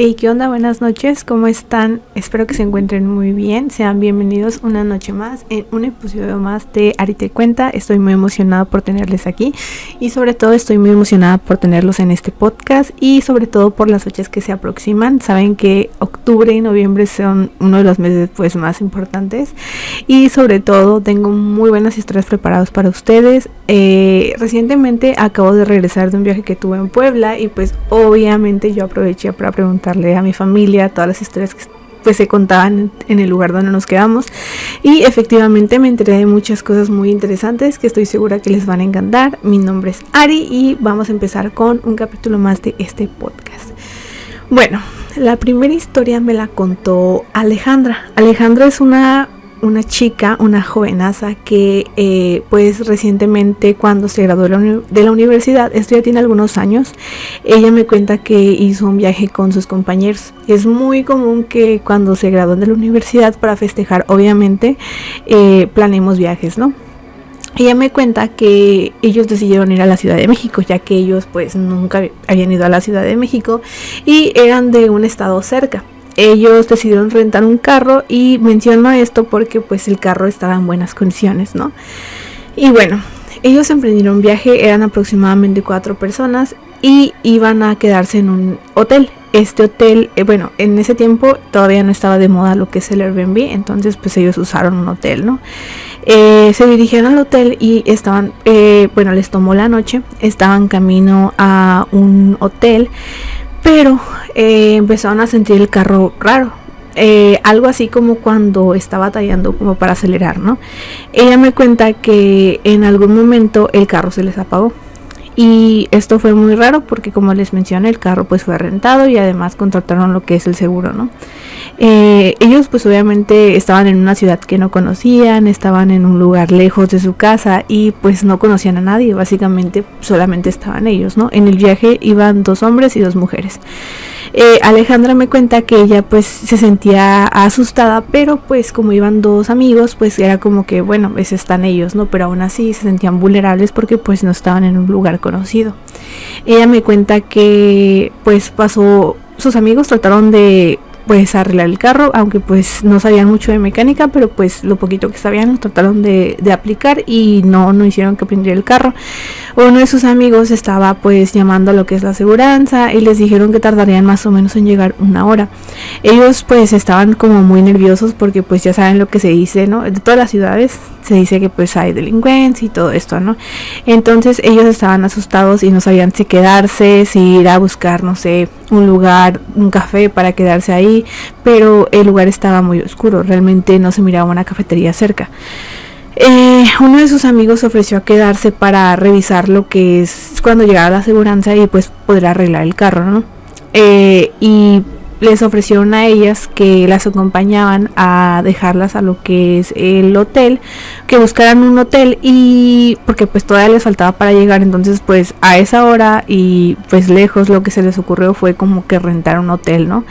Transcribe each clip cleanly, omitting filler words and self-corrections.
Hey, ¿qué onda? Buenas noches, ¿cómo están? Espero que se encuentren muy bien. Sean bienvenidos una noche más en un episodio más de Ari te cuenta. Estoy muy emocionada por tenerles aquí y sobre todo estoy muy emocionada por tenerlos en este podcast y sobre todo por las fechas que se aproximan. Saben que octubre y noviembre son uno de los meses pues más importantes y sobre todo tengo muy buenas historias preparadas para ustedes. Recientemente acabo de regresar de un viaje que tuve en Puebla y pues obviamente yo aproveché para preguntarle a mi familia todas las historias que pues se contaban en el lugar donde nos quedamos y efectivamente me enteré de muchas cosas muy interesantes que estoy segura que les van a encantar. Mi nombre es Ari y vamos a empezar con un capítulo más de este podcast. Bueno, la primera historia me la contó Alejandra. Alejandra es una chica, una jovenaza que pues recientemente cuando se graduó de la universidad, esto ya tiene algunos años, ella me cuenta que hizo un viaje con sus compañeros. Es muy común que cuando se gradúan de la universidad para festejar, obviamente, planeemos viajes, ¿no? Ella me cuenta que ellos decidieron ir a la Ciudad de México, ya que ellos pues nunca habían ido a la Ciudad de México y eran de un estado cerca. Ellos decidieron rentar un carro y menciono esto porque pues el carro estaba en buenas condiciones, ¿no? Y bueno, ellos emprendieron un viaje, eran aproximadamente 4 personas y iban a quedarse en un hotel. Este hotel, bueno, en ese tiempo todavía no estaba de moda lo que es el Airbnb, entonces pues ellos usaron un hotel, ¿no? Se dirigieron al hotel y estaban, bueno, les tomó la noche, estaban camino a un hotel. Pero empezaron a sentir el carro raro, algo así como cuando estaba batallando como para acelerar, ¿no? Ella me cuenta que en algún momento el carro se les apagó y esto fue muy raro porque, como les mencioné, el carro pues fue rentado y además contrataron lo que es el seguro, ¿no? Ellos pues obviamente estaban en una ciudad que no conocían, estaban en un lugar lejos de su casa y pues no conocían a nadie, básicamente solamente estaban ellos, ¿no? En el viaje iban 2 hombres y 2 mujeres. Alejandra me cuenta que ella pues se sentía asustada, pero pues como iban 2 amigos pues era como que bueno, pues están ellos, ¿no? Pero aún así se sentían vulnerables porque pues no estaban en un lugar conocido. Ella me cuenta que pues pasó, sus amigos trataron de pues arreglar el carro, aunque pues no sabían mucho de mecánica, pero pues lo poquito que sabían lo trataron de aplicar y no hicieron que prendiera el carro. Uno de sus amigos estaba pues llamando a lo que es la aseguranza y les dijeron que tardarían más o menos en llegar 1 hora. Ellos pues estaban como muy nerviosos porque pues ya saben lo que se dice, ¿no? De todas las ciudades se dice que pues hay delincuencia y todo esto, ¿no? Entonces ellos estaban asustados y no sabían si quedarse, si ir a buscar, no sé, un lugar, un café para quedarse ahí, pero el lugar estaba muy oscuro, realmente no se miraba una cafetería cerca. Uno de sus amigos ofreció a quedarse para revisar lo que es cuando llegara la aseguranza y pues poder arreglar el carro, ¿no? Y les ofrecieron a ellas que las acompañaban a dejarlas a lo que es el hotel, que buscaran un hotel y porque pues todavía les faltaba para llegar, entonces pues a esa hora y pues lejos lo que se les ocurrió fue como que rentar un hotel, ¿no?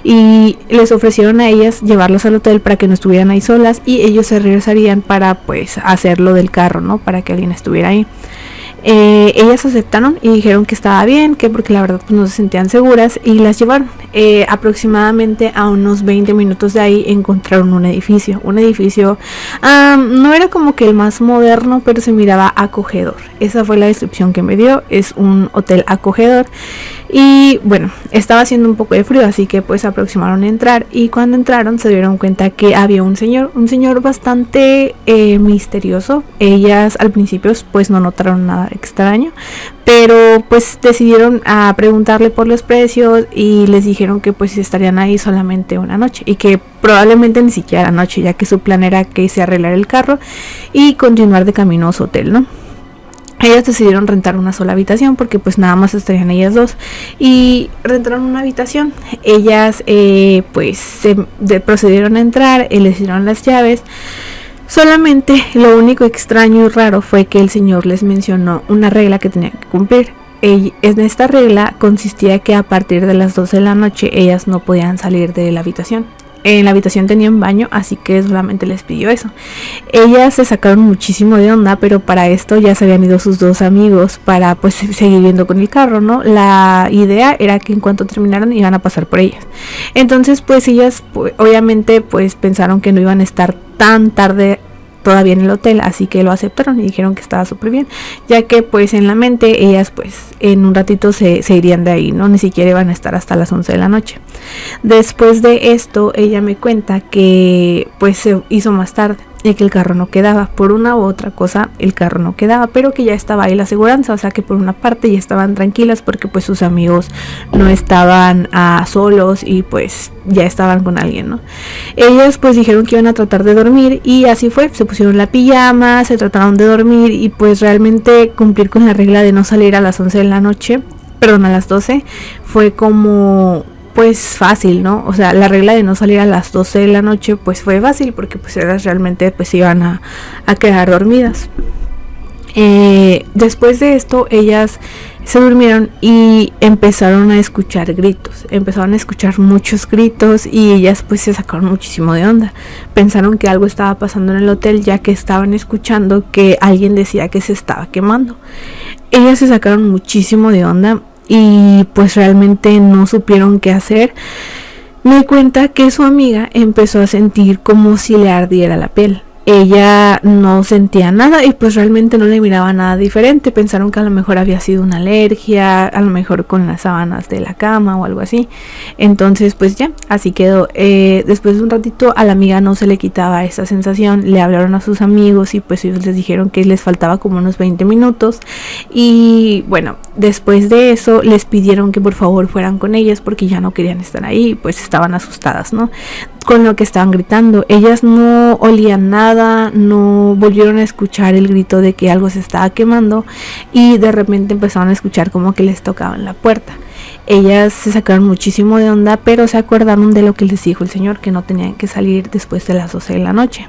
Y les ofrecieron a ellas llevarlas al hotel para que no estuvieran ahí solas y ellos se regresarían para pues hacer lo del carro, ¿no? Para que alguien estuviera ahí. Ellas aceptaron y dijeron que estaba bien, que porque la verdad pues no se sentían seguras y las llevaron. Aproximadamente a unos 20 minutos de ahí encontraron un edificio no era como que el más moderno, pero se miraba acogedor. Esa fue la descripción que me dio, es un hotel acogedor y bueno, estaba haciendo un poco de frío, así que pues aproximaron a entrar y cuando entraron se dieron cuenta que había un señor bastante misterioso. Ellas al principio pues no notaron nada extraño, pero pues decidieron a preguntarle por los precios y les dijeron que pues estarían ahí solamente una noche y que probablemente ni siquiera la noche, ya que su plan era que se arreglara el carro y continuar de camino a su hotel, ¿no? Ellas decidieron rentar una sola habitación porque pues nada más estarían ellas 2 y rentaron una habitación. Ellas pues procedieron a entrar, les dieron las llaves. Solamente lo único extraño y raro fue que el señor les mencionó una regla que tenían que cumplir. En esta regla consistía que a partir de las 12 de la noche ellas no podían salir de la habitación. en la habitación tenían baño, así que solamente les pidió eso. Ellas se sacaron muchísimo de onda, pero para esto ya se habían ido sus dos amigos para pues seguir viendo con el carro, ¿no? La idea era que en cuanto terminaran iban a pasar por ellas. Entonces pues ellas pues, obviamente pues pensaron que no iban a estar tan tarde todavía en el hotel, así que lo aceptaron y dijeron que estaba súper bien, ya que pues en la mente ellas pues en un ratito se irían de ahí, ¿no? Ni siquiera iban a estar hasta las 11 de la noche. Después de esto ella me cuenta que pues se hizo más tarde y que el carro no quedaba, por una u otra cosa el carro no quedaba, pero que ya estaba ahí la aseguranza, o sea que por una parte ya estaban tranquilas porque pues sus amigos no estaban solos y pues ya estaban con alguien, ¿no? Ellas pues dijeron que iban a tratar de dormir y así fue, se pusieron la pijama, se trataron de dormir y pues realmente cumplir con la regla de no salir a las 11 de la noche, perdón, a las 12, fue como pues fácil, ¿no? O sea, la regla de no salir a las 12 de la noche pues fue fácil porque pues ellas realmente pues iban a quedar dormidas. Después de esto ellas se durmieron y empezaron a escuchar gritos, empezaron a escuchar muchos gritos y ellas pues se sacaron muchísimo de onda, pensaron que algo estaba pasando en el hotel ya que estaban escuchando que alguien decía que se estaba quemando. Ellas se sacaron muchísimo de onda y pues realmente no supieron qué hacer. Me cuenta que su amiga empezó a sentir como si le ardiera la piel. Ella no sentía nada y pues realmente no le miraba nada diferente. Pensaron que a lo mejor había sido una alergia, a lo mejor con las sábanas de la cama o algo así. Entonces pues ya, así quedó. Después de un ratito a la amiga no se le quitaba esa sensación. Le hablaron a sus amigos y pues ellos les dijeron que les faltaba como unos 20 minutos. Y bueno, después de eso les pidieron que por favor fueran con ellas porque ya no querían estar ahí, pues estaban asustadas, ¿no? Con lo que estaban gritando. Ellas no olían nada, no volvieron a escuchar el grito de que algo se estaba quemando y de repente empezaron a escuchar como que les tocaban la puerta. Ellas se sacaron muchísimo de onda, pero se acordaron de lo que les dijo el señor, que no tenían que salir después de las 12 de la noche.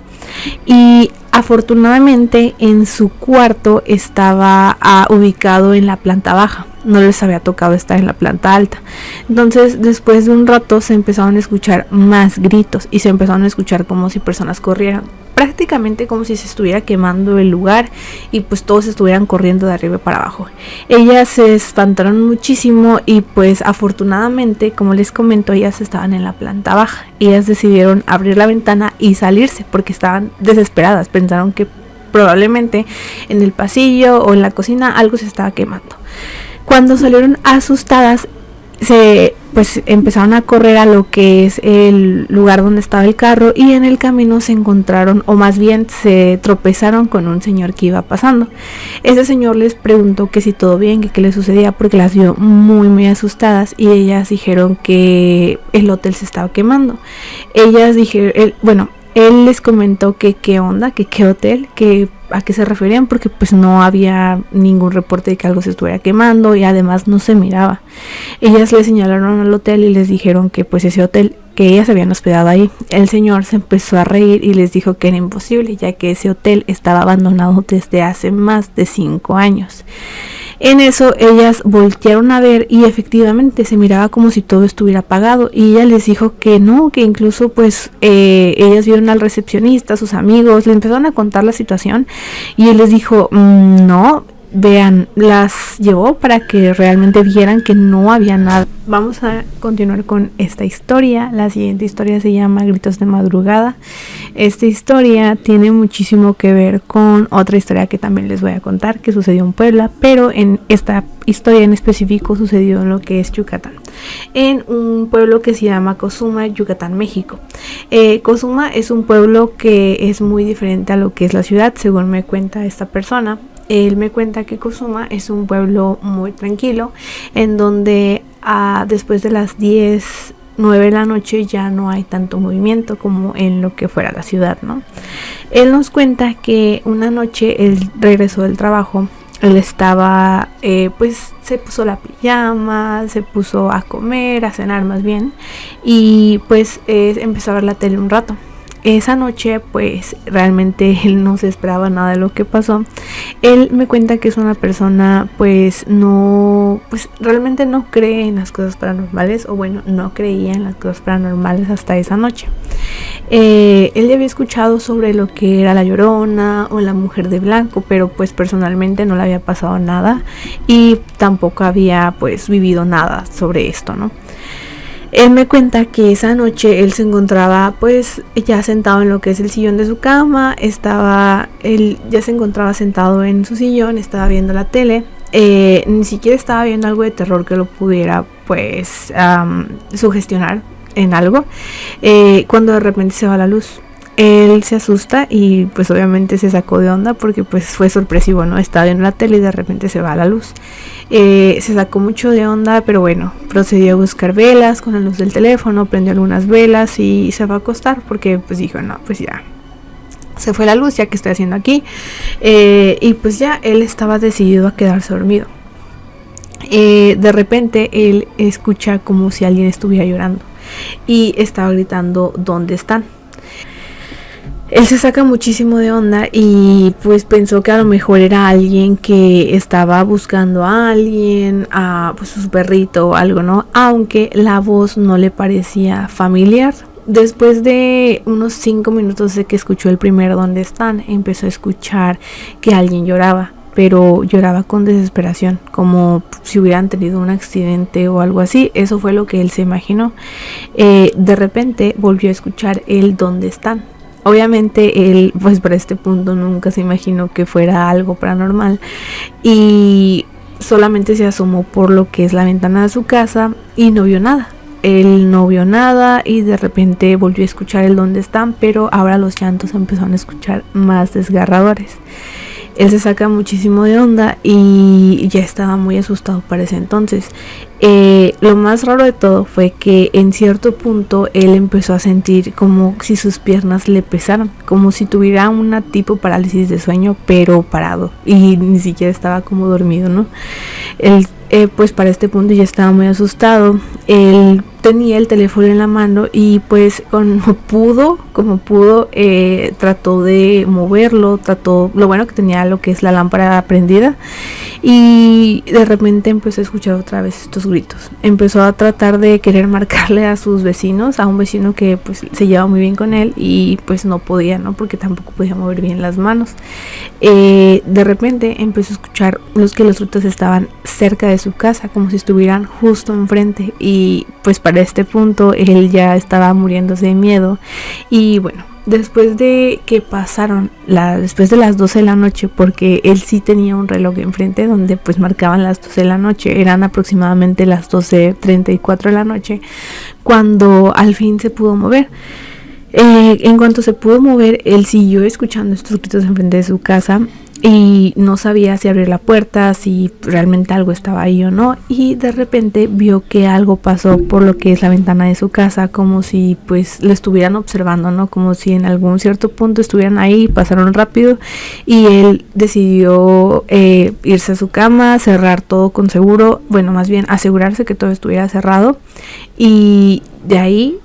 Y afortunadamente en su cuarto estaba ubicado en la planta baja, no les había tocado estar en la planta alta. Entonces después de un rato se empezaron a escuchar más gritos y se empezaron a escuchar como si personas corrieran, prácticamente como si se estuviera quemando el lugar y pues todos estuvieran corriendo de arriba para abajo. Ellas se espantaron muchísimo y pues afortunadamente, como les comento, ellas estaban en la planta baja. Ellas decidieron abrir la ventana y salirse porque estaban desesperadas, pensaron que probablemente en el pasillo o en la cocina algo se estaba quemando. Cuando salieron asustadas, pues empezaron a correr a lo que es el lugar donde estaba el carro y en el camino se encontraron, o más bien se tropezaron con un señor que iba pasando. Ese señor les preguntó que si todo bien, que qué les sucedía, porque las vio muy asustadas y ellas dijeron que el hotel se estaba quemando. Ellas dijeron, él les comentó que qué onda, que qué hotel, que a qué se referían, porque pues no había ningún reporte de que algo se estuviera quemando y además no se miraba. Ellas le señalaron al hotel y les dijeron que pues ese hotel, que ellas se habían hospedado ahí. El señor se empezó a reír y les dijo que era imposible, ya que ese hotel estaba abandonado desde hace más de 5 años. En eso ellas voltearon a ver y efectivamente se miraba como si todo estuviera apagado y ella les dijo que no, que incluso pues ellas vieron al recepcionista, sus amigos, le empezaron a contar la situación y él les dijo no, vean, las llevó para que realmente vieran que no había nada. Vamos a continuar con esta historia. La siguiente historia se llama Gritos de Madrugada. Esta historia tiene muchísimo que ver con otra historia que también les voy a contar, que sucedió en Puebla, pero en esta historia en específico sucedió en lo que es Yucatán, en un pueblo que se llama Cozumá, Yucatán, México. Cozumá es un pueblo que es muy diferente a lo que es la ciudad, según me cuenta esta persona. Él me cuenta que Cozumá es un pueblo muy tranquilo, en donde después de las 10, 9 de la noche ya no hay tanto movimiento como en lo que fuera la ciudad, ¿no? Él nos cuenta que una noche él regresó del trabajo, él estaba, pues se puso la pijama, se puso a comer, a cenar más bien, y pues empezó a ver la tele un rato. esa noche pues realmente él no se esperaba nada de lo que pasó. Él me cuenta que es una persona pues realmente no cree en las cosas paranormales, o bueno, no creía en las cosas paranormales hasta esa noche. Él ya había escuchado sobre lo que era la Llorona o la Mujer de Blanco, pero pues personalmente no le había pasado nada y tampoco había pues vivido nada sobre esto, ¿no? Él me cuenta que esa noche él se encontraba pues ya sentado en lo que es el sillón de su cama. Él ya se encontraba sentado en su sillón, estaba viendo la tele. Ni siquiera estaba viendo algo de terror que lo pudiera pues sugestionar en algo, cuando de repente se va la luz. Él se asusta y pues obviamente se sacó de onda porque pues fue sorpresivo, ¿no? Estaba viendo la tele y de repente se va la luz. Se sacó mucho de onda, pero bueno, procedió a buscar velas con la luz del teléfono, prendió algunas velas y se va a acostar porque pues dijo, no, pues ya se fue la luz, ya que estoy haciendo aquí. Y pues ya él estaba decidido a quedarse dormido. De repente él escucha como si alguien estuviera llorando y estaba gritando, ¿dónde están? Él se saca muchísimo de onda y pues pensó que a lo mejor era alguien que estaba buscando a alguien, a pues su perrito o algo, ¿no? Aunque la voz no le parecía familiar. Después de unos 5 minutos de que escuchó el primer ¿dónde están?, empezó a escuchar que alguien lloraba, pero lloraba con desesperación, como si hubieran tenido un accidente o algo así. Eso fue lo que él se imaginó. De repente volvió a escuchar el ¿dónde están? Obviamente él pues para este punto nunca se imaginó que fuera algo paranormal y solamente se asomó por lo que es la ventana de su casa y no vio nada. Él no vio nada y de repente volvió a escuchar el ¿dónde están?, pero ahora los llantos empezaron a escuchar más desgarradores. Él se saca muchísimo de onda y ya estaba muy asustado para ese entonces. Lo más raro de todo fue que en cierto punto él empezó a sentir como si sus piernas le pesaran, como si tuviera una tipo parálisis de sueño, pero parado, y ni siquiera estaba como dormido, ¿no? Él pues para este punto ya estaba muy asustado. Él tenía el teléfono en la mano y pues como pudo, trató de moverlo, lo bueno que tenía lo que es la lámpara prendida, y de repente empezó a escuchar otra vez estos gritos. Empezó a tratar de querer marcarle a sus vecinos, a un vecino que pues se llevaba muy bien con él y pues no podía, ¿no? Porque tampoco podía mover bien las manos. De repente empezó a escuchar los gritos estaban cerca de su casa, como si estuvieran justo enfrente, y pues para este punto él ya estaba muriéndose de miedo. Y bueno, después de que pasaron después de las 12 de la noche, porque él sí tenía un reloj enfrente donde pues marcaban las 12 de la noche, eran aproximadamente las 12:34 de la noche cuando al fin se pudo mover. En cuanto se pudo mover, él siguió escuchando estos gritos enfrente de su casa y no sabía si abrir la puerta, si realmente algo estaba ahí o no, y de repente vio que algo pasó por lo que es la ventana de su casa, como si pues lo estuvieran observando, ¿no? Como si en algún cierto punto estuvieran ahí, pasaron rápido, y él decidió irse a su cama, cerrar todo con seguro, bueno, más bien asegurarse que todo estuviera cerrado, y de ahí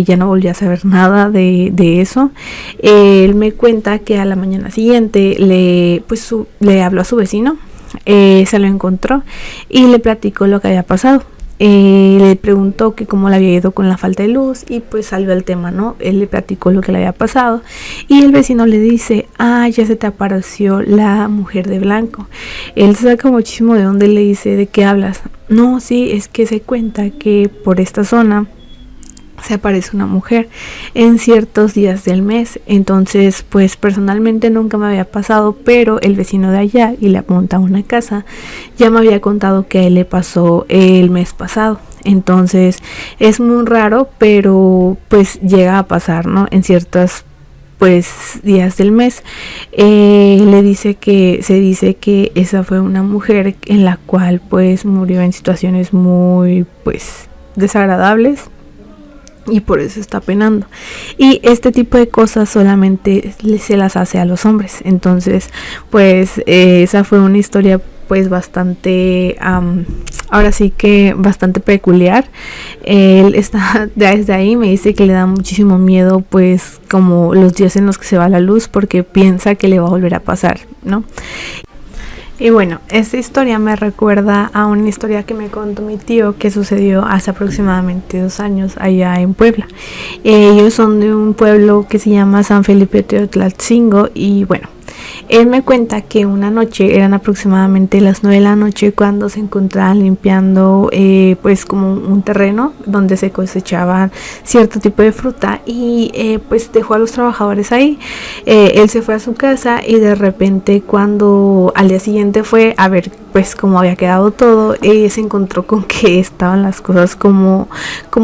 ya no volví a saber nada de eso. Él me cuenta que a la mañana siguiente le habló a su vecino, se lo encontró y le platicó lo que había pasado. Le preguntó que cómo le había ido con la falta de luz y pues salió el tema, ¿no? Él le platicó lo que le había pasado y el vecino le dice, ya se te apareció la mujer de blanco. Él se saca muchísimo de donde le dice, ¿de qué hablas? No, sí, es que se cuenta que por esta zona se aparece una mujer en ciertos días del mes. Entonces pues personalmente nunca me había pasado, pero el vecino de allá, y le apunta a una casa, ya me había contado que a él le pasó el mes pasado. Entonces es muy raro, pero pues llega a pasar, ¿no? En ciertos pues días del mes. Se dice que esa fue una mujer en la cual pues murió en situaciones muy pues desagradables y por eso está penando, y este tipo de cosas solamente se las hace a los hombres. Entonces pues esa fue una historia pues bastante ahora sí que bastante peculiar. Él está desde ahí, me dice que le da muchísimo miedo, pues como los días en los que se va la luz, porque piensa que le va a volver a pasar, ¿no? Y bueno, esta historia me recuerda a una historia que me contó mi tío que sucedió hace aproximadamente 2 años allá en Puebla. Ellos son de un pueblo que se llama San Felipe Teotlaltzingo y bueno, él me cuenta que una noche, eran aproximadamente las 9 de la noche, cuando se encontraban limpiando pues como un terreno donde se cosechaban cierto tipo de fruta y pues dejó a los trabajadores ahí. Él se fue a su casa y de repente cuando al día siguiente fue a ver pues cómo había quedado todo, se encontró con que estaban las cosas como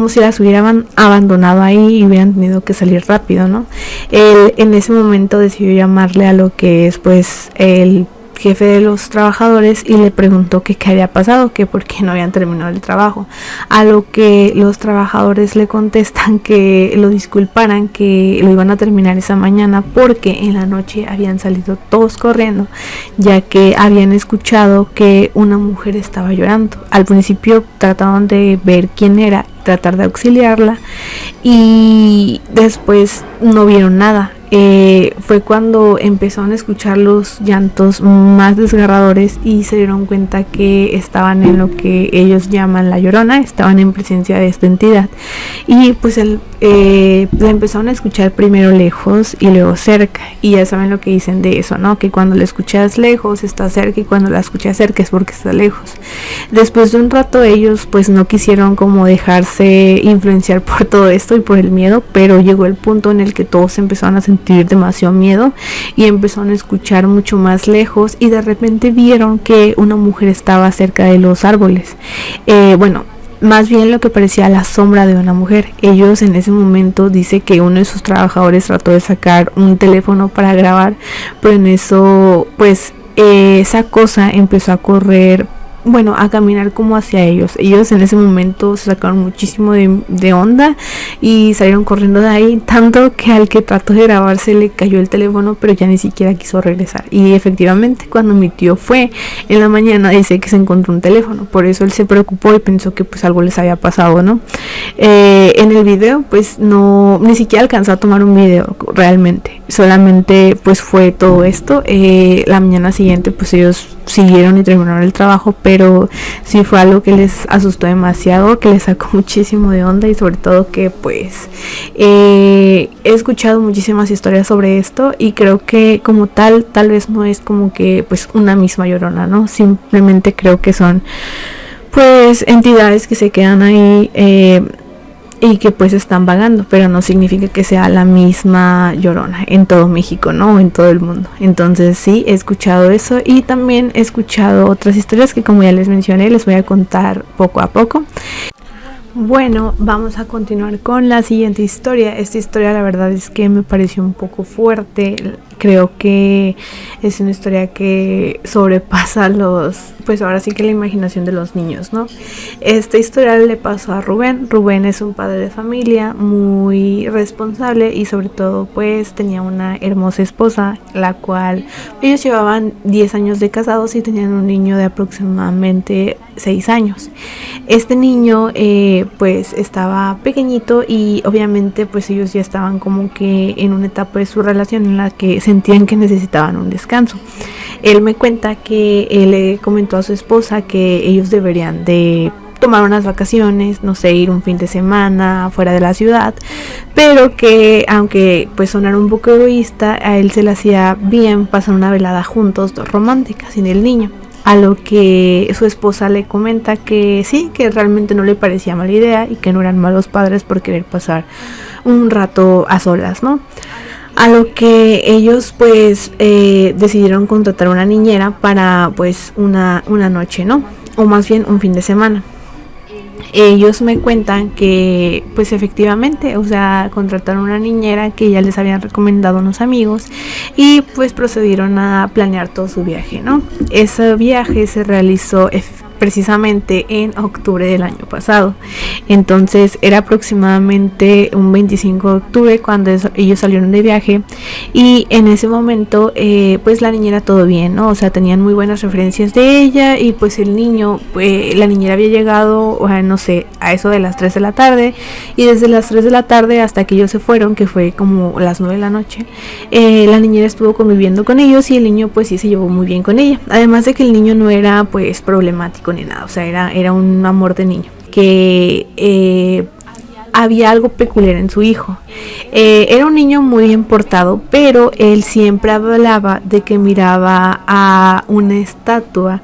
si las hubieran abandonado ahí y hubieran tenido que salir rápido, ¿no? Él en ese momento decidió llamarle a lo que es pues el jefe de los trabajadores y le preguntó que qué había pasado, que por qué no habían terminado el trabajo, a lo que los trabajadores le contestan que lo disculparan, que lo iban a terminar esa mañana porque en la noche habían salido todos corriendo, ya que habían escuchado que una mujer estaba llorando. Al principio trataron de ver quién era, tratar de auxiliarla y después no vieron nada. Fue cuando empezaron a escuchar los llantos más desgarradores y se dieron cuenta que estaban en lo que ellos llaman la Llorona, estaban en presencia de esta entidad y pues la empezaron a escuchar primero lejos y luego cerca, y ya saben lo que dicen de eso, ¿no? Que cuando la escuchas lejos está cerca y cuando la escuchas cerca es porque está lejos. Después de un rato ellos pues no quisieron como dejarse influenciar por todo esto y por el miedo, pero llegó el punto en el que todos empezaron a sentir demasiado miedo y empezaron a escuchar mucho más lejos y de repente vieron que una mujer estaba cerca de los árboles. Bueno, más bien lo que parecía la sombra de una mujer. Ellos en ese momento dice que uno de sus trabajadores trató de sacar un teléfono para grabar, pero en eso pues esa cosa empezó a correr, bueno, a caminar como hacia ellos. Ellos en ese momento se sacaron muchísimo de onda y salieron corriendo de ahí, tanto que al que trató de grabarse le cayó el teléfono, pero ya ni siquiera quiso regresar. Y efectivamente cuando mi tío fue en la mañana dice que se encontró un teléfono, por eso él se preocupó y pensó que pues algo les había pasado, ¿no? En el video pues no, ni siquiera alcanzó a tomar un video realmente, solamente pues fue todo esto. La mañana siguiente pues ellos siguieron y terminaron el trabajo, pero sí fue algo que les asustó demasiado, que les sacó muchísimo de onda y sobre todo que pues he escuchado muchísimas historias sobre esto y creo que como tal vez no es como que pues una misma Llorona, ¿no? Simplemente creo que son pues entidades que se quedan ahí y que pues están vagando, pero no significa que sea la misma Llorona en todo México, ¿no? En todo el mundo. Entonces sí, he escuchado eso y también he escuchado otras historias que, como ya les mencioné, les voy a contar poco a poco. Bueno, vamos a continuar con la siguiente historia. Esta historia la verdad es que me pareció un poco fuerte. Creo que es una historia que sobrepasa pues ahora sí que la imaginación de los niños, ¿no? Esta historia le pasó a Rubén. Rubén es un padre de familia muy responsable y sobre todo pues tenía una hermosa esposa, la cual ellos llevaban 10 años de casados y tenían un niño de aproximadamente 6 años. Este niño pues estaba pequeñito y obviamente pues ellos ya estaban como que en una etapa de su relación en la que sentían que necesitaban un descanso. Él me cuenta que él le comentó a su esposa que ellos deberían de tomar unas vacaciones, no sé, ir un fin de semana fuera de la ciudad, pero que aunque pues sonara un poco egoísta, a él se le hacía bien pasar una velada juntos, romántica, sin el niño. A lo que su esposa le comenta que sí, que realmente no le parecía mala idea y que no eran malos padres por querer pasar un rato a solas, ¿no? A lo que ellos pues decidieron contratar una niñera para pues una noche, ¿no? O más bien un fin de semana. Ellos me cuentan que pues efectivamente, o sea, contrataron una niñera que ya les habían recomendado unos amigos y pues procedieron a planear todo su viaje, ¿no? Ese viaje se realizó precisamente en octubre del año pasado. Entonces era aproximadamente un 25 de octubre cuando ellos salieron de viaje, y en ese momento pues la niñera todo bien, ¿no? O sea, tenían muy buenas referencias de ella, y pues el niño, la niñera había llegado, no sé, a eso de las 3 de la tarde, y desde las 3 de la tarde hasta que ellos se fueron, que fue como las 9 de la noche, la niñera estuvo conviviendo con ellos, y el niño pues sí se llevó muy bien con ella, además de que el niño no era pues problemático ni nada, o sea, era un amor de niño, que había algo peculiar en su hijo. Era un niño muy bien portado, pero él siempre hablaba de que miraba a una estatua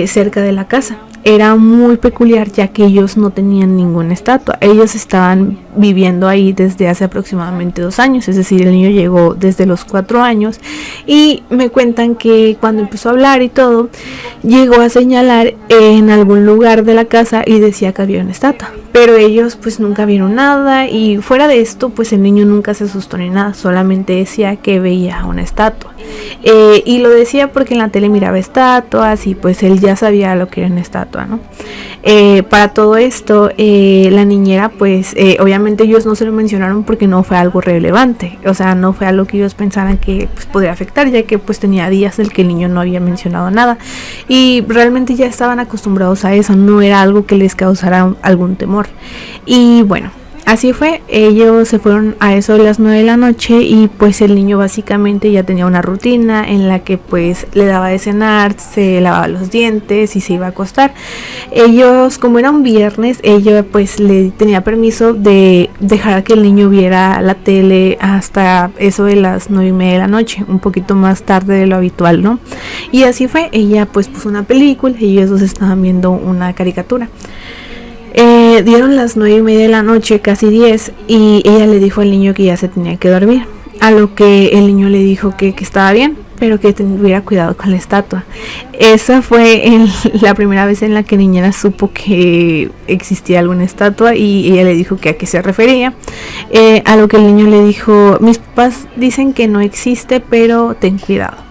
cerca de la casa. Era muy peculiar, ya que ellos no tenían ninguna estatua. Ellos estaban viviendo ahí desde hace aproximadamente 2 años, es decir, el niño llegó desde los 4 años, y me cuentan que cuando empezó a hablar y todo, llegó a señalar en algún lugar de la casa y decía que había una estatua, pero ellos pues nunca vieron nada, y fuera de esto pues el niño nunca se asustó ni nada, solamente decía que veía una estatua, y lo decía porque en la tele miraba estatuas, y pues él ya sabía lo que era una estatua, ¿no? Para todo esto, la niñera pues obviamente ellos no se lo mencionaron porque no fue algo relevante, o sea, no fue algo que ellos pensaran que pues podría afectar, ya que pues tenía días en el que el niño no había mencionado nada, y realmente ya estaban acostumbrados a eso, no era algo que les causara algún temor. Y bueno, así fue, ellos se fueron a eso de las 9 de la noche, y pues el niño básicamente ya tenía una rutina en la que pues le daba de cenar, se lavaba los dientes y se iba a acostar. Ellos, como era un viernes, ella pues le tenía permiso de dejar que el niño viera la tele hasta eso de las 9:30 de la noche, un poquito más tarde de lo habitual, ¿no? Y así fue, ella pues puso una película y ellos dos estaban viendo una caricatura. Dieron las 9:30 de la noche, casi 10, y ella le dijo al niño que ya se tenía que dormir, a lo que el niño le dijo que estaba bien, pero que tuviera cuidado con la estatua. Esa fue la primera vez en la que niñera supo que existía alguna estatua, y ella le dijo que a qué se refería, a lo que el niño le dijo: mis papás dicen que no existe, pero ten cuidado.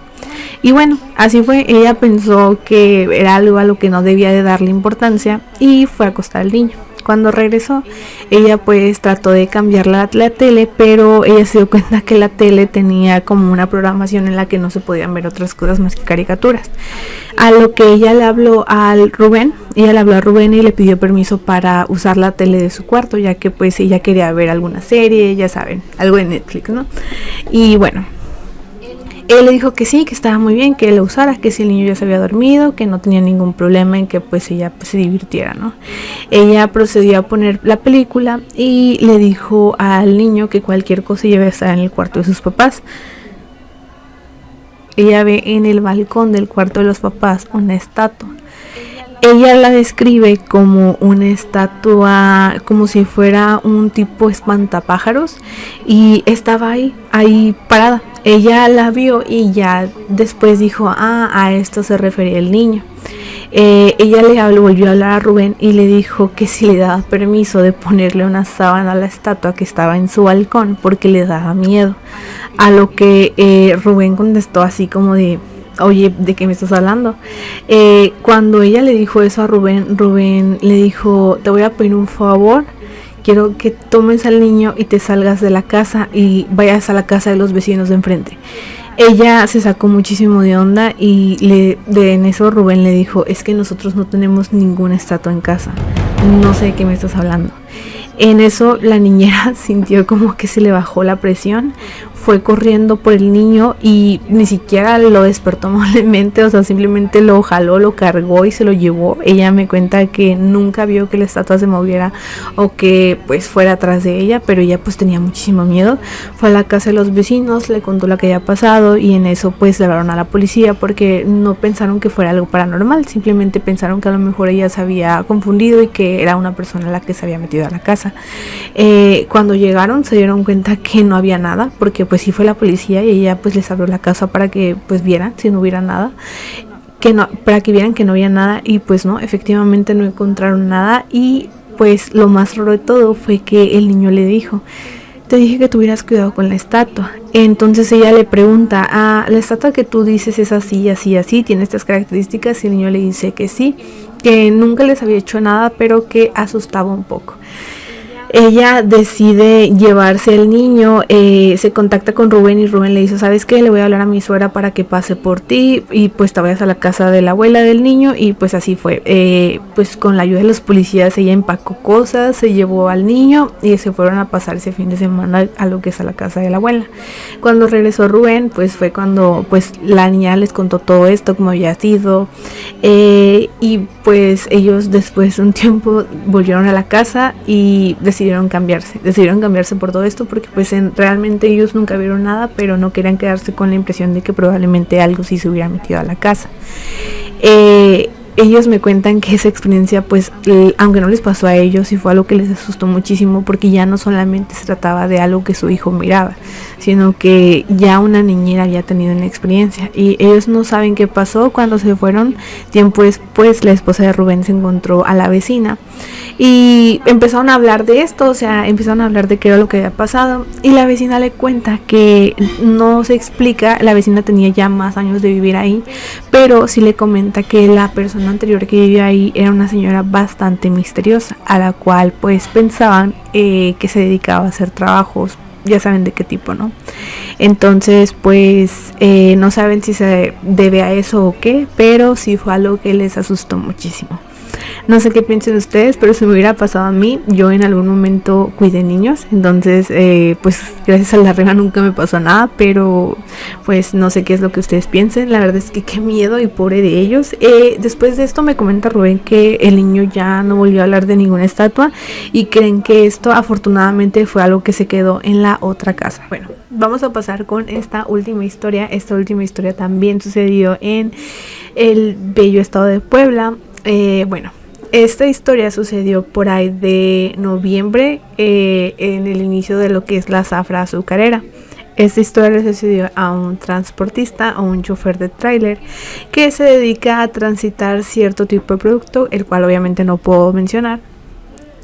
Y bueno, así fue, ella pensó que era algo a lo que no debía de darle importancia, y fue a acostar al niño. Cuando regresó, ella pues trató de cambiar la tele, pero ella se dio cuenta que la tele tenía como una programación en la que no se podían ver otras cosas más que caricaturas. A lo que ella le habló a Rubén y le pidió permiso para usar la tele de su cuarto, ya que pues ella quería ver alguna serie, ya saben, algo de Netflix, ¿no? Y bueno, él le dijo que sí, que estaba muy bien, que él la usara, que si el niño ya se había dormido, que no tenía ningún problema en que pues ella pues se divirtiera, ¿no? Ella procedió a poner la película y le dijo al niño que cualquier cosa iba a estar en el cuarto de sus papás. Ella ve en el balcón del cuarto de los papás una estatua. Ella la describe como una estatua, como si fuera un tipo espantapájaros, y estaba ahí parada. Ella la vio y ya después dijo: a esto se refería el niño. Ella volvió a hablar a Rubén y le dijo que si le daba permiso de ponerle una sábana a la estatua que estaba en su balcón, porque le daba miedo. A lo que Rubén contestó así como de: oye, ¿de qué me estás hablando? Cuando ella le dijo eso a Rubén le dijo: te voy a pedir un favor, quiero que tomes al niño y te salgas de la casa y vayas a la casa de los vecinos de enfrente. Ella se sacó muchísimo de onda y en eso Rubén le dijo: es que nosotros no tenemos ninguna estatua en casa, no sé de qué me estás hablando. En eso la niñera sintió como que se le bajó la presión, fue corriendo por el niño y ni siquiera lo despertó amablemente, o sea, simplemente lo jaló, lo cargó y se lo llevó. Ella me cuenta que nunca vio que la estatua se moviera o que pues fuera atrás de ella, pero ella pues tenía muchísimo miedo. Fue a la casa de los vecinos, le contó lo que había pasado y en eso pues le hablaron a la policía porque no pensaron que fuera algo paranormal, simplemente pensaron que a lo mejor ella se había confundido y que era una persona la que se había metido a la casa. Cuando llegaron se dieron cuenta que no había nada, porque pues sí fue la policía y ella pues les abrió la casa para que pues vieran si no hubiera nada, para que vieran que no había nada, y pues no, efectivamente no encontraron nada. Y pues lo más raro de todo fue que el niño le dijo: te dije que tuvieras cuidado con la estatua. Entonces ella le pregunta: la estatua que tú dices es así, así, así, tiene estas características, y el niño le dice que sí. que nunca les había hecho nada, pero que asustaba un poco. Ella decide llevarse el niño, se contacta con Rubén y Rubén le dice, ¿sabes qué? Le voy a hablar a mi suegra para que pase por ti y pues te vayas a la casa de la abuela del niño, y pues así fue. Pues con la ayuda de los policías ella empacó cosas, se llevó al niño y se fueron a pasar ese fin de semana a lo que es a la casa de la abuela. Cuando regresó Rubén, pues fue cuando pues la niña les contó todo esto, cómo había sido, y pues ellos después de un tiempo volvieron a la casa y decidieron cambiarse por todo esto, porque pues realmente ellos nunca vieron nada, pero no querían quedarse con la impresión de que probablemente algo sí se hubiera metido a la casa. Ellos me cuentan que esa experiencia, pues, aunque no les pasó a ellos, sí fue algo que les asustó muchísimo, porque ya no solamente se trataba de algo que su hijo miraba, sino que ya una niñera había tenido una experiencia, y ellos no saben qué pasó. Cuando se fueron, tiempo después, la esposa de Rubén se encontró a la vecina, y empezaron a hablar de esto, o sea, empezaron a hablar de qué era lo que había pasado, y la vecina le cuenta que no se explica, la vecina tenía ya más años de vivir ahí, pero sí le comenta que la persona anterior que vivió ahí era una señora bastante misteriosa, a la cual pues pensaban que se dedicaba a hacer trabajos, ya saben de qué tipo, ¿no? Entonces pues no saben si se debe a eso o qué, pero sí fue algo que les asustó muchísimo. No sé qué piensen ustedes, pero si me hubiera pasado a mí, yo en algún momento cuidé niños, entonces pues gracias a la reja nunca me pasó nada, pero pues no sé qué es lo que ustedes piensen. La verdad es que qué miedo y pobre de ellos. Después de esto me comenta Rubén que el niño ya no volvió a hablar de ninguna estatua, y creen que esto afortunadamente fue algo que se quedó en la otra casa. Bueno, vamos a pasar con esta última historia. Esta última historia también sucedió en el bello estado de Puebla. Bueno, esta historia sucedió por ahí de noviembre, en el inicio de lo que es la zafra azucarera. Esta historia le sucedió a un transportista o un chofer de tráiler que se dedica a transitar cierto tipo de producto, el cual obviamente no puedo mencionar.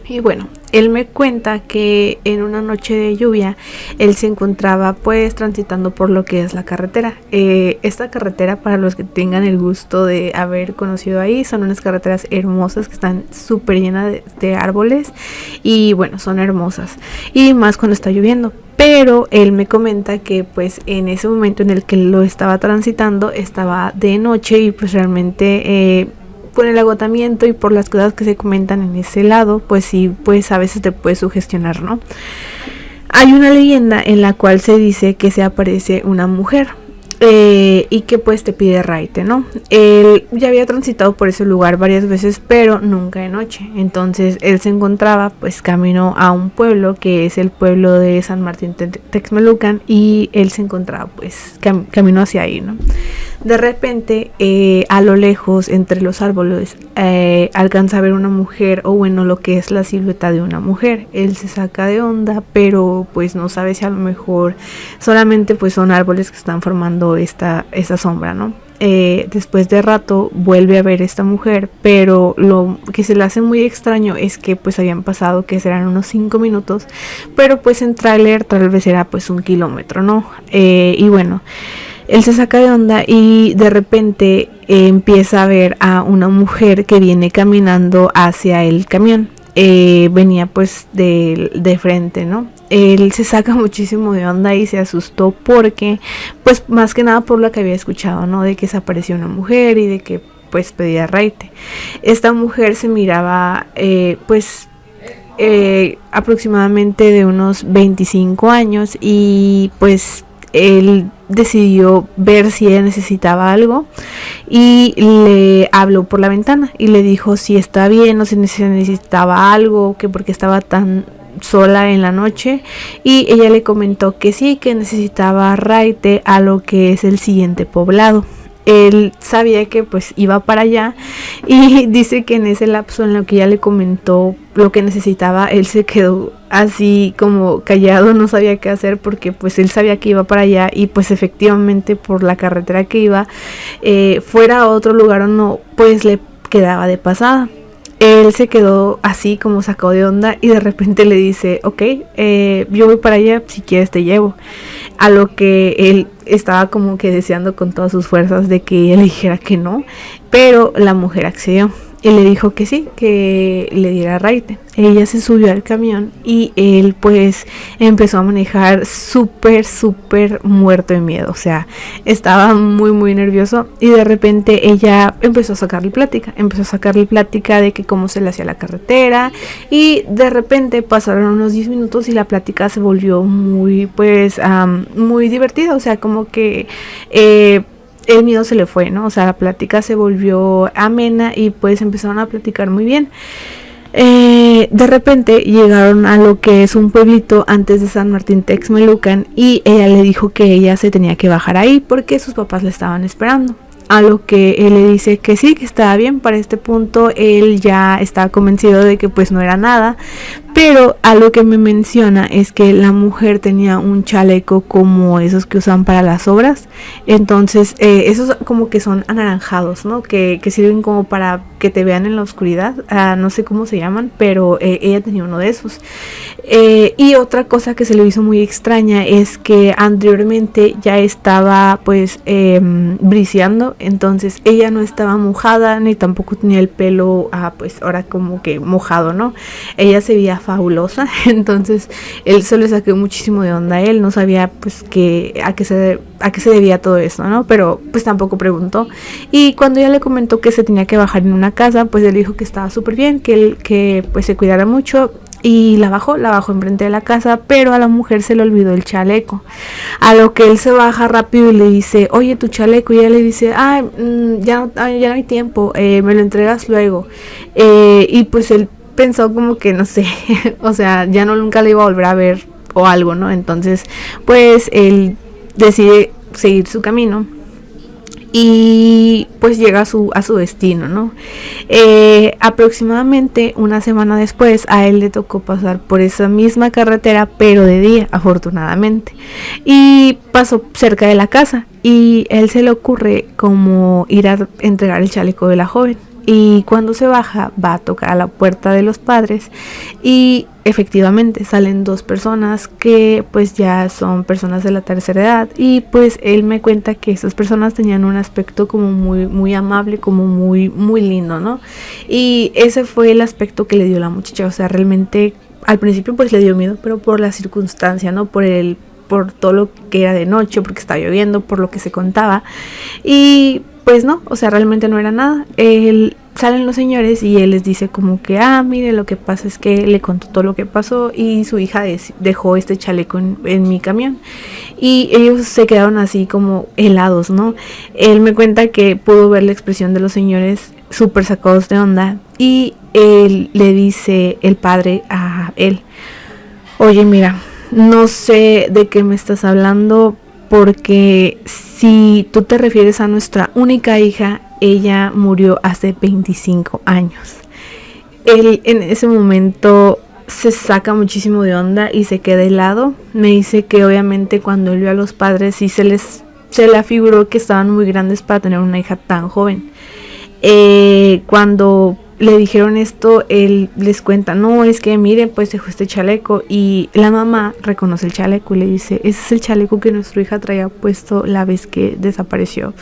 Y bueno, él me cuenta que en una noche de lluvia él se encontraba pues transitando por lo que es la carretera. Esta carretera, para los que tengan el gusto de haber conocido ahí, son unas carreteras hermosas que están súper llenas de árboles, y bueno, son hermosas, y más cuando está lloviendo. Pero él me comenta que pues en ese momento en el que lo estaba transitando estaba de noche, y pues realmente por el agotamiento y por las cosas que se comentan en ese lado, pues sí, pues a veces te puede sugestionar, ¿no? Hay una leyenda en la cual se dice que se aparece una mujer y que pues te pide raite, ¿no? Él ya había transitado por ese lugar varias veces, pero nunca de noche. Entonces él se encontraba pues camino a un pueblo que es el pueblo de San Martín Texmelucan, y él se encontraba pues camino hacia ahí, ¿no? De repente a lo lejos, entre los árboles, alcanza a ver una mujer, o bueno, lo que es la silueta de una mujer. Él se saca de onda, pero pues no sabe si a lo mejor solamente pues son árboles que están formando esta sombra, ¿no? Después de rato vuelve a ver esta mujer, pero lo que se le hace muy extraño es que pues habían pasado, que serán unos 5 minutos, pero pues en tráiler tal vez era pues 1 kilómetro, ¿no? Y bueno, él se saca de onda y de repente empieza a ver a una mujer que viene caminando hacia el camión. Venía pues de frente, ¿no? Él se saca muchísimo de onda y se asustó, porque pues más que nada por lo que había escuchado, ¿no? De que se apareció una mujer y de que pues pedía raite. Esta mujer se miraba aproximadamente de unos 25 años, y pues él decidió ver si ella necesitaba algo, y le habló por la ventana y le dijo si está bien o si necesitaba algo, que porque estaba tan sola en la noche, y ella le comentó que sí, que necesitaba raite a lo que es el siguiente poblado. Él sabía que pues iba para allá, y dice que en ese lapso en lo que ella le comentó lo que necesitaba, él se quedó así como callado, no sabía qué hacer, porque pues él sabía que iba para allá, y pues efectivamente por la carretera que iba, fuera a otro lugar o no, pues le quedaba de pasada. Él se quedó así como sacado de onda, y de repente le dice, ok, yo voy para allá, si quieres te llevo. A lo que él estaba como que deseando con todas sus fuerzas de que ella le dijera que no, pero la mujer accedió. y le dijo que sí, que le diera raite. Ella se subió al camión y él pues empezó a manejar súper muerto de miedo, o sea, estaba muy nervioso, y de repente ella empezó a sacarle plática de que cómo se le hacía la carretera, y de repente pasaron unos 10 minutos y la plática se volvió muy muy divertida, o sea, como que el miedo se le fue, ¿no? O sea, la plática se volvió amena y pues empezaron a platicar muy bien. De repente llegaron a lo que es un pueblito antes de San Martín Texmelucan, y ella le dijo que ella se tenía que bajar ahí porque sus papás le estaban esperando. A lo que él le dice que sí, que estaba bien. Para este punto él ya estaba convencido de que pues no era nada, pero a lo que me menciona es que la mujer tenía un chaleco como esos que usan para las obras. Entonces esos como que son anaranjados, ¿no? Que sirven como para que te vean en la oscuridad. No sé cómo se llaman, pero ella tenía uno de esos. Y otra cosa que se le hizo muy extraña es que anteriormente ya estaba pues briseando. Entonces ella no estaba mojada ni tampoco tenía el pelo pues ahora como que mojado, ¿no? Ella se veía fabulosa. Entonces él se le sacó muchísimo de onda. Él no sabía pues a qué se debía todo esto, ¿no? Pero pues tampoco preguntó. Y cuando ella le comentó que se tenía que bajar en una casa, pues él dijo que estaba súper bien, que pues se cuidara mucho. Y la bajó enfrente de la casa, pero a la mujer se le olvidó el chaleco. A lo que él se baja rápido y le dice, oye, tu chaleco. Y ella le dice, ya no hay tiempo, me lo entregas luego. Y pues él pensó como que, no sé, o sea, ya nunca le iba a volver a ver o algo, ¿no? Entonces, pues él decide seguir su camino. Y pues llega a su destino, ¿no? Aproximadamente una semana después a él le tocó pasar por esa misma carretera, pero de día, afortunadamente. Y pasó cerca de la casa y a él se le ocurre como ir a entregar el chaleco de la joven. Y cuando se baja va a tocar a la puerta de los padres y efectivamente salen dos personas que pues ya son personas de la tercera edad, y pues él me cuenta que esas personas tenían un aspecto como muy amable, como muy lindo, ¿no? Y ese fue el aspecto que le dio la muchacha. O sea, realmente al principio pues le dio miedo, pero por la circunstancia, ¿no? Por todo lo que era de noche, porque estaba lloviendo, por lo que se contaba. Y pues no, o sea, realmente no era nada. Salen los señores y él les dice como que, mire, lo que pasa es que le contó todo lo que pasó y su hija dejó este chaleco en mi camión. Y ellos se quedaron así como helados, ¿no? Él me cuenta que pudo ver la expresión de los señores súper sacados de onda, y él le dice, el padre, a él, oye, mira, no sé de qué me estás hablando, porque si tú te refieres a nuestra única hija, ella murió hace 25 años. Él en ese momento se saca muchísimo de onda y se queda helado. Me dice que obviamente cuando él vio a los padres sí se le afiguró que estaban muy grandes para tener una hija tan joven. Cuando le dijeron esto, él les cuenta, no, es que miren, pues dejó este chaleco, y la mamá reconoce el chaleco y le dice, ese es el chaleco que nuestra hija traía puesto la vez que desapareció.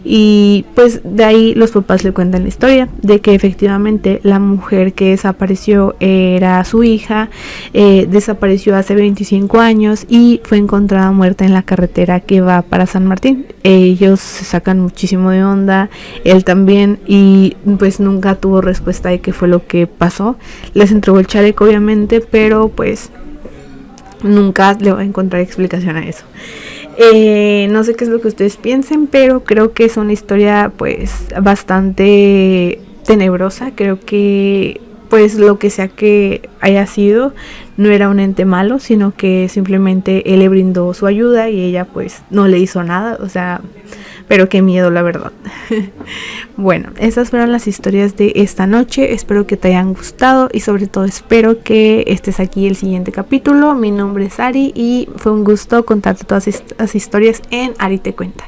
Y pues de ahí los papás le cuentan la historia de que efectivamente la mujer que desapareció era su hija, desapareció hace 25 años y fue encontrada muerta en la carretera que va para San Martín. Ellos se sacan muchísimo de onda, él también, y pues nunca tuvo respuesta de qué fue lo que pasó. Les entregó el chaleco obviamente, pero pues nunca le va a encontrar explicación a eso. No sé qué es lo que ustedes piensen, pero creo que es una historia pues bastante tenebrosa. Creo que pues lo que sea que haya sido, no era un ente malo, sino que simplemente él le brindó su ayuda y ella pues no le hizo nada. O sea, pero qué miedo, la verdad. Bueno, esas fueron las historias de esta noche. Espero que te hayan gustado y sobre todo espero que estés aquí el siguiente capítulo. Mi nombre es Ari y fue un gusto contarte todas estas historias en Ari te cuenta.